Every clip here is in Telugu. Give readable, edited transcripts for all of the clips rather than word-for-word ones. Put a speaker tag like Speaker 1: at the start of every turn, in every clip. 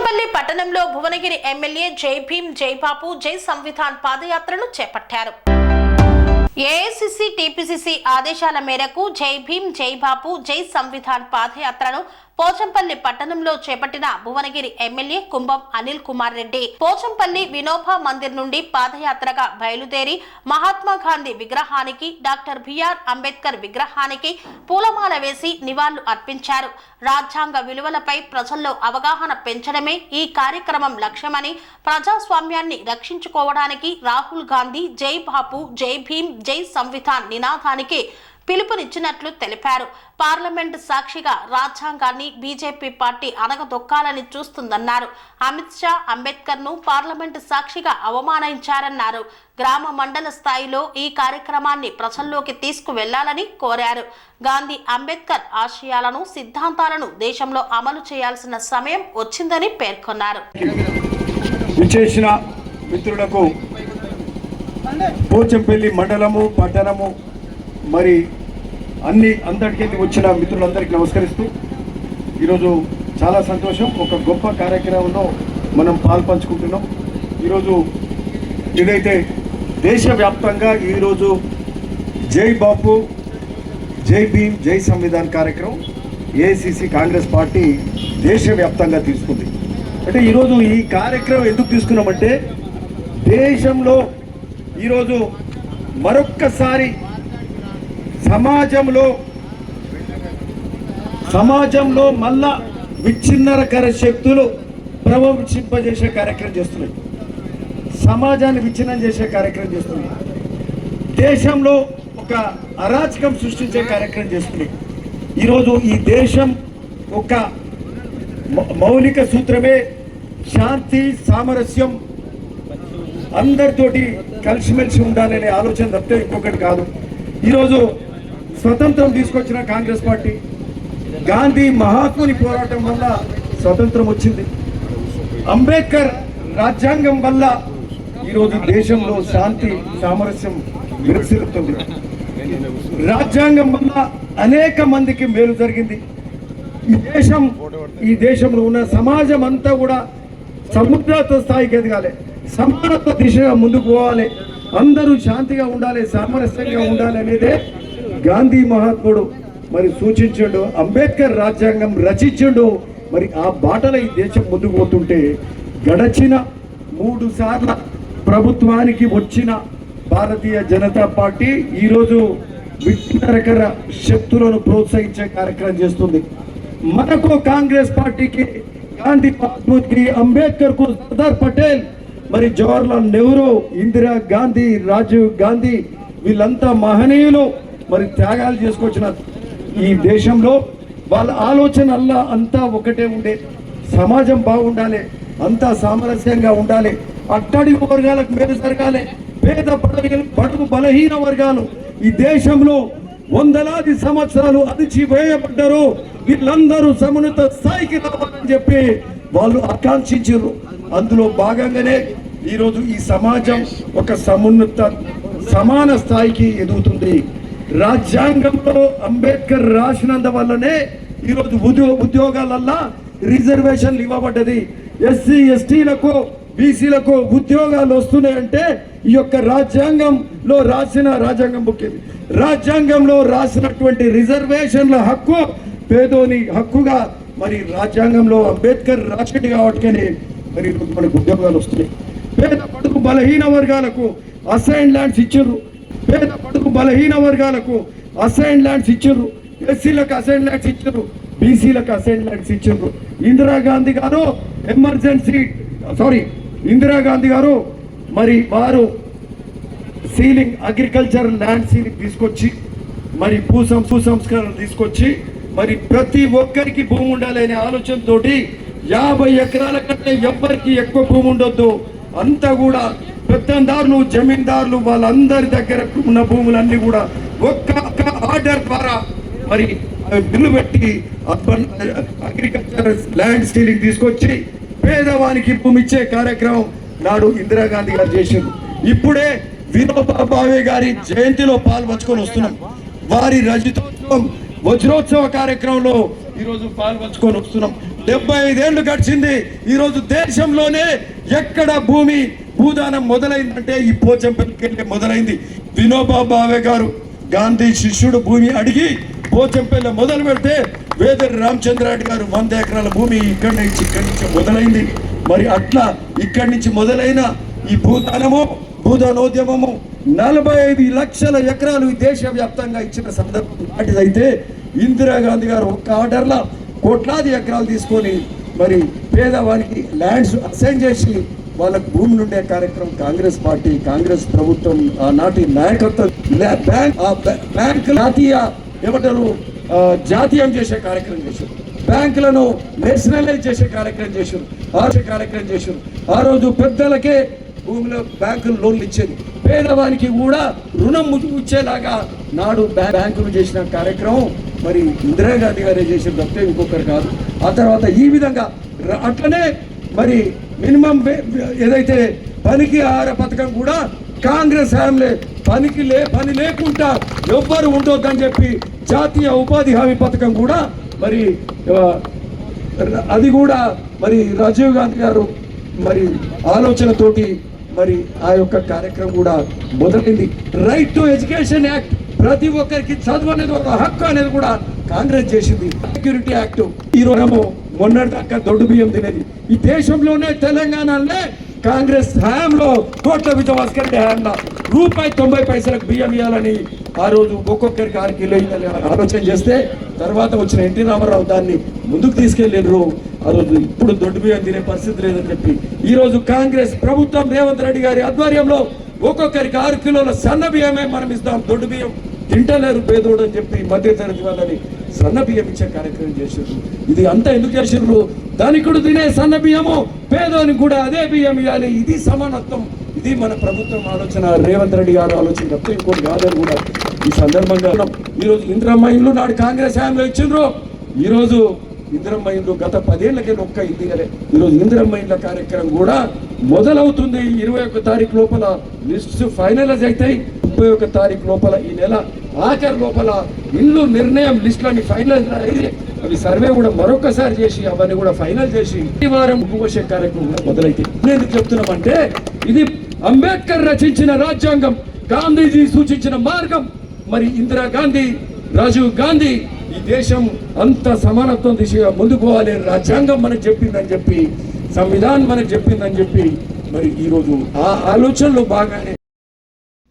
Speaker 1: పోచంపల్లి పట్టణంలో భువనగిరి ఎమ్మెల్యే జై భీమ్ జై బాపు జై సంవిధాన్ పాదయాత్రను చేపట్టారు. ఏఐసిసి టీపీసీసీ ఆదేశాల మేరకు జై భీమ్ జై బాపు జై సంవిధాన్ పాదయాత్రను పోచంపల్లి పట్టణంలో చేపట్టిన భువనగిరి ఎమ్మెల్యే కుంభం అనిల్ కుమార్ రెడ్డి పోచంపల్లి వినోబా మందిర్ నుండి పాదయాత్రగా బయలుదేరి మహాత్మా గాంధీ విగ్రహానికి, డాక్టర్ బిఆర్ అంబేద్కర్ విగ్రహానికి పూలమాల వేసి నివాళులు అర్పించారు. రాజ్యాంగ విలువలపై ప్రజల్లో అవగాహన పెంచడమే ఈ కార్యక్రమం లక్ష్యమని, ప్రజాస్వామ్యాన్ని రక్షించుకోవడానికి రాహుల్ గాంధీ జై బాపు జై భీమ్ జై సంవిధాన్ నినాదానికి పిలుపునిచ్చినట్లు తెలిపారు. పార్లమెంట్ సాక్షిగా రాజ్యాంగాన్ని బీజేపీ పార్టీ అనగదొక్కాలని చూస్తుందన్నారు. అమిత్ షా అంబేద్కర్ ను పార్లమెంట్ సాక్షిగా అవమానించారన్నారు. గ్రామ మండల స్థాయిలో ఈ కార్యక్రమాన్ని ప్రజల్లోకి తీసుకువెళ్లాలని కోరారు. గాంధీ అంబేద్కర్ ఆశయాలను, సిద్ధాంతాలను దేశంలో అమలు చేయాల్సిన సమయం వచ్చిందని పేర్కొన్నారు.
Speaker 2: విశేషణ మిత్రులకు పోచంపల్లి మండలము పట్టణము మరి అందరికీ వచ్చిన మిత్రులందరికీ నమస్కరిస్తూ ఈరోజు చాలా సంతోషం. ఒక గొప్ప కార్యక్రమంలో మనం పాల్పంచుకుంటున్నాం. ఈరోజు ఇదైతే దేశవ్యాప్తంగా ఈరోజు జై బాపు జై భీమ్ జై సంవిధాన్ కార్యక్రమం ఏఐసిసి కాంగ్రెస్ పార్టీ దేశవ్యాప్తంగా తీసుకుంది. అంటే ఈరోజు ఈ కార్యక్రమం ఎందుకు తీసుకున్నామంటే దేశంలో ఈరోజు మరొక్కసారి సమాజంలో మళ్ళా విచ్ఛిన్నకర శక్తులు ప్రవేశింపజేసే కార్యక్రమం చేస్తున్నాయి. సమాజాన్ని విచ్ఛిన్నం చేసే కార్యక్రమం చేస్తున్నాయి. దేశంలో ఒక అరాచకం సృష్టించే కార్యక్రమం చేస్తున్నాయి. ఈరోజు ఈ దేశం ఒక మౌలిక సూత్రమే శాంతి, సామరస్యం, అందరితోటి కలిసిమెలిసి ఉండాలనే ఆలోచన తప్పితే ఇంకొకటి కాదు. ఈరోజు స్వతంత్రం తీసుకొచ్చిన కాంగ్రెస్ పార్టీ, గాంధీ మహాత్ముని పోరాటం వల్ల స్వతంత్రం వచ్చింది. అంబేద్కర్ రాజ్యాంగం వల్ల ఈరోజు దేశంలో శాంతి, సామరస్యం విరసిల్లుతుంది. రాజ్యాంగం వల్ల అనేక మందికి మేలు జరిగింది. ఈ దేశంలో ఉన్న సమాజం అంతా కూడా సముద్రత స్థాయికి ఎదగాలి, సమానత్వ దిశగా ముందుకు పోవాలి, అందరూ శాంతిగా ఉండాలి, సామరస్యంగా ఉండాలి అనేదే గాంధీ మహాత్ముడు మరి సూచించాడు. అంబేద్కర్ రాజ్యాంగం రచించాడు. మరి ఆ బాటలో ఈ దేశం ముందుకు పోతుంటే గడచిన 3 సార్లు ప్రభుత్వానికి వచ్చిన భారతీయ జనతా పార్టీ ఈరోజు విచ్ఛిన్నకర శక్తులను ప్రోత్సహించే కార్యక్రమం చేస్తుంది. మనకు కాంగ్రెస్ పార్టీకి గాంధీ మహాత్ముడికి, అంబేద్కర్ కు సర్దార్ పటేల్, మరి జవహర్లాల్ నెహ్రూ, ఇందిరా గాంధీ, రాజీవ్ గాంధీ వీళ్ళంతా మహనీయులు మరి త్యాగాలు చేసుకొచ్చిన ఈ దేశంలో వాళ్ళ ఆలోచన అంతా ఒకటే ఉండే, సమాజం బాగుండాలి, అంతా సామరస్యంగా ఉండాలి, అట్టడుగు వర్గాలకు మేలు జరగాలి, పేద బడుగు బలహీన వర్గాలు ఈ దేశంలో వందలాది సంవత్సరాలు అణిచివేయబడ్డారు, వీళ్ళందరూ సమున్నత స్థాయికి రావాలని చెప్పి వాళ్ళు ఆకాంక్షించారు. అందులో భాగంగానే ఈరోజు ఈ సమాజం ఒక సమాన స్థాయికి ఎదుగుతుంది. రాజ్యాంగంలో అంబేద్కర్ రాసినందువల్లనే ఈరోజు ఉద్యోగాలల్లా రిజర్వేషన్లు ఇవ్వబడ్డది. ఎస్సీ ఎస్టీలకు బీసీలకు ఉద్యోగాలు వస్తున్నాయంటే ఈ యొక్క రాజ్యాంగంలో రాజ్యాంగం ముఖ్యం. రాజ్యాంగంలో రాసినటువంటి రిజర్వేషన్ల హక్కు పేదోని హక్కుగా మరి రాజ్యాంగంలో అంబేద్కర్ రాసినట్టు కాబట్టి మరి మనకు ఉద్యోగాలు వస్తున్నాయి. పేద బడుగు బలహీన వర్గాలకు అసైన్ ల్యాండ్స్ ఇచ్చారు. పేద బడుగు బలహీన వర్గాలకు అసైన్ ల్యాండ్స్ ఇచ్చారు. ఎస్సీలకు అసైన్ ల్యాండ్స్ ఇచ్చారు, బీసీలకు అసైన్ ల్యాండ్స్ ఇచ్చారు. ఇందిరాగాంధీ గారు మరి వారు సీలింగ్ అగ్రికల్చర్ ల్యాండ్ సీలింగ్ తీసుకొచ్చి మరి భూసంస్కరణ తీసుకొచ్చి మరి ప్రతి ఒక్కరికి భూమి ఉండాలి అనే ఆలోచనతోటి 50 ఎకరాల కంటే ఎవ్వరికి ఎక్కువ భూమి ఉండొద్దు, అంతా కూడా పెత్తందారులు, జమీందారులు వాళ్ళందరి దగ్గర ఉన్న భూములన్నీ కూడా ఒక్క ఆర్డర్ ద్వారా మరి బిల్లు పెట్టి అగ్రికల్చర్ ల్యాండ్ సీలింగ్ తీసుకొచ్చి పేదవానికి భూమి ఇచ్చే కార్యక్రమం నాడు ఇందిరాగాంధీ గారు చేశారు. ఇప్పుడే వినోబా భావే గారి జయంతిలో పాల్పంచుకొని వస్తున్నాం. వారి రజతోత్సవం వజ్రోత్సవ కార్యక్రమంలో ఈరోజు పాల్పంచుకొని వస్తున్నాం. 75 ఏళ్ళు గడిచింది. ఈరోజు దేశంలోనే ఎక్కడ భూదానం మొదలైందంటే ఈ పోచంపల్లికి మొదలైంది. వినోబా భావే గారు గాంధీ శిష్యుడు భూమి అడిగి పోచంపల్లి మొదలు పెడితే వేదరి రామచంద్రారెడ్డి గారు 100 ఎకరాల భూమి ఇక్కడి నుంచి మొదలైంది. మరి అట్లా ఇక్కడి నుంచి మొదలైన ఈ భూదానోద్యమము 45 లక్షల ఎకరాలు దేశవ్యాప్తంగా ఇచ్చిన సందర్భం నాటిదైతే ఇందిరాగాంధీ గారు ఒక్క ఆర్డర్లో కోట్లాది ఎకరాలు తీసుకొని మరి పేదవానికి ల్యాండ్స్ అసైన్ చేసి వాళ్ళకు భూమి నుండే కార్యక్రమం కాంగ్రెస్ పార్టీ, కాంగ్రెస్ ప్రభుత్వం ఆనాటి నాయకత్వం బ్యాంక్ జాతీయం చేసే కార్యక్రమం చేశారు. బ్యాంకులను నేషనలైజ్ చేసే కార్యక్రమం చేశారు. ఆ రోజు పెద్దలకే భూమిలో బ్యాంకులు లోన్లు ఇచ్చేది, పేదవానికి కూడా రుణం ఇచ్చేలాగా నాడు బ్యాంకులు చేసిన కార్యక్రమం మరి ఇందిరాగాంధీ గారే చేసిన తప్పే ఇంకొకరు కాదు. ఆ తర్వాత ఈ విధంగా అట్లనే మరి మినిమం ఏదైతే పనికి ఆహార పథకం కూడా కాంగ్రెస్ హయాంలో పని లేకుండా ఎవ్వరు ఉండొద్దని చెప్పి జాతీయ ఉపాధి హామీ పథకం కూడా మరి అది కూడా మరి రాజీవ్ గాంధీ గారు మరి ఆలోచనతోటి మరి ఆ యొక్క కార్యక్రమం కూడా మొదలైంది. రైట్ టు ఎడ్యుకేషన్ యాక్ట్, ప్రతి ఒక్కరికి చదువు అనేది ఒక హక్కు అనేది కూడా కాంగ్రెస్ చేసింది. సెక్యూరిటీ యాక్ట్, ఈ రోజు మొన్నటిదాకా దొడ్డు బియ్యం తినేది ఈ దేశంలోనే తెలంగాణలోనే కాంగ్రెస్ హయాంలో కోట్ల విజయభాస్కర్ రెడ్డి హయాంలో ₹90 బియ్యం ఇవ్వాలని ఆ రోజు ఒక్కొక్కరికి 6 కిలో ఆలోచన చేస్తే తర్వాత వచ్చిన ఎన్టీ రామారావు దాన్ని ముందుకు తీసుకెళ్ళిండ్రు. ఆ రోజు ఇప్పుడు దొడ్డు బియ్యం తినే పరిస్థితి లేదని చెప్పి ఈ రోజు కాంగ్రెస్ ప్రభుత్వం రేవంత్ రెడ్డి గారి ఆధ్వర్యంలో ఒక్కొక్కరికి 6 కిలోల సన్న బియ్యమే మనం ఇస్తాం, దొడ్డు బియ్యం తింటలేరు పేదోడు అని చెప్పి మధ్యతరగతి వాళ్ళని సన్న బియ్యం ఇచ్చే కార్యక్రమం చేసారు. ఇది అంతా ఎందుకు చేసారు? ధనికుడు తినే సన్న బియ్యము పేదోనికి కూడా అదే బియ్యం ఇవ్వాలి. ఇది సమానత్వం. ఇది మన ప్రభుత్వం ఆలోచన, రేవంత్ రెడ్డి గారు ఆలోచన తప్ప ఇంకోటి కాదని కూడా ఈ సందర్భంగా ఈరోజు ఇందిరమ్మ ఇండ్లు నాడు కాంగ్రెస్ హయాంలో ఇచ్చిండ్రు. ఈరోజు ఇందిరమ్మ ఇండ్లు గత 10 ఏళ్ళకే ఒక్క ఇందిగలే. ఈరోజు ఇందిరమ్మ ఇండ్ల కార్యక్రమం కూడా మొదలవుతుంది. 21 తారీఖు లోపల లిస్టు ఫైనలైజ్ అవుతాయి. 31 తారీఖు లోపల ఈ నెల ఆఖరి లోపల ఇల్లు నిర్ణయం లిస్టులన్నీ ఫైనలైజ్ అయ్యి అవి సర్వే కూడా మరొకసారి చేసి అవన్నీ కూడా ఫైనల్ చేసి ఈ వారం ఉపవసే కార్యక్రమం కూడా మొదలైతే ఎందుకు చెప్తున్నామంటే ఇది అంబేద్కర్ రచించిన రాజ్యాంగం, గాంధీజీ సూచించిన మార్గం. మరి ఇందిరాగాంధీ, రాజీవ్ గాంధీ ఈ దేశం అంత సమానత్వం దిశగా ముందుకు పోవాలి, రాజ్యాంగం మనకు చెప్పిందని చెప్పి, సంవిధానం మనకు చెప్పిందని చెప్పి మరి ఈరోజు ఆ ఆలోచనలో బాగానే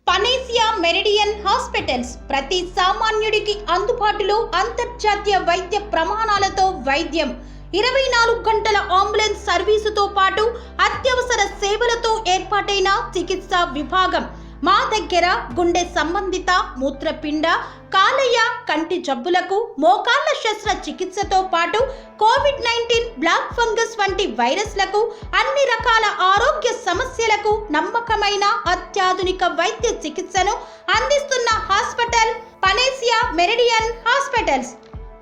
Speaker 1: పనేసియా మెరిడియన్ హాస్పిటల్స్ ప్రతి సామాన్యుడికి అందుబాటులో అంతర్జాతీయ వైద్య ప్రమాణాలతో వైద్యం, 24 గంటల అంబులెన్స్ సర్వీసుతో పాటు అత్యవసర సేవలతో ఏర్పాటైన చికిత్సా విభాగం. మా దగ్గర గుండె సంబంధిత, మూత్రపిండ, కాలేయ, కంటి జబ్బులకు, మోకాళ్ల శస్త్ర చికిత్సతో పాటు కోవిడ్-19, బ్లాక్ ఫంగస్ వంటి వైరస్లకు, అన్ని రకాల ఆరోగ్య సమస్యలకు నమ్మకమైన అత్యాధునిక వైద్య చికిత్సను అందిస్తున్న హాస్పిటల్ పనేసియా మెరిడియన్ హాస్పిటల్స్.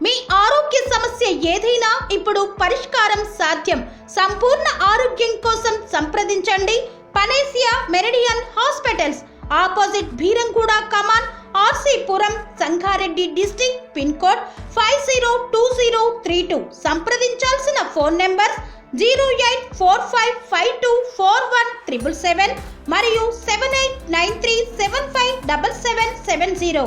Speaker 1: మీ ఆరోగ్య సమస్య ఏదైనా ఇప్పుడు పరిష్కారం సాధ్యం. సంపూర్ణ ఆరోగ్యం కోసం సంప్రదించండి panacea meridian hospitals, opposite Beeramguda Kaman, RC Puram, Sangareddy district, pin code 502032. సంప్రదించాల్సిన ఫోన్ నెంబర్ 0845524177 మరియు 7893757770.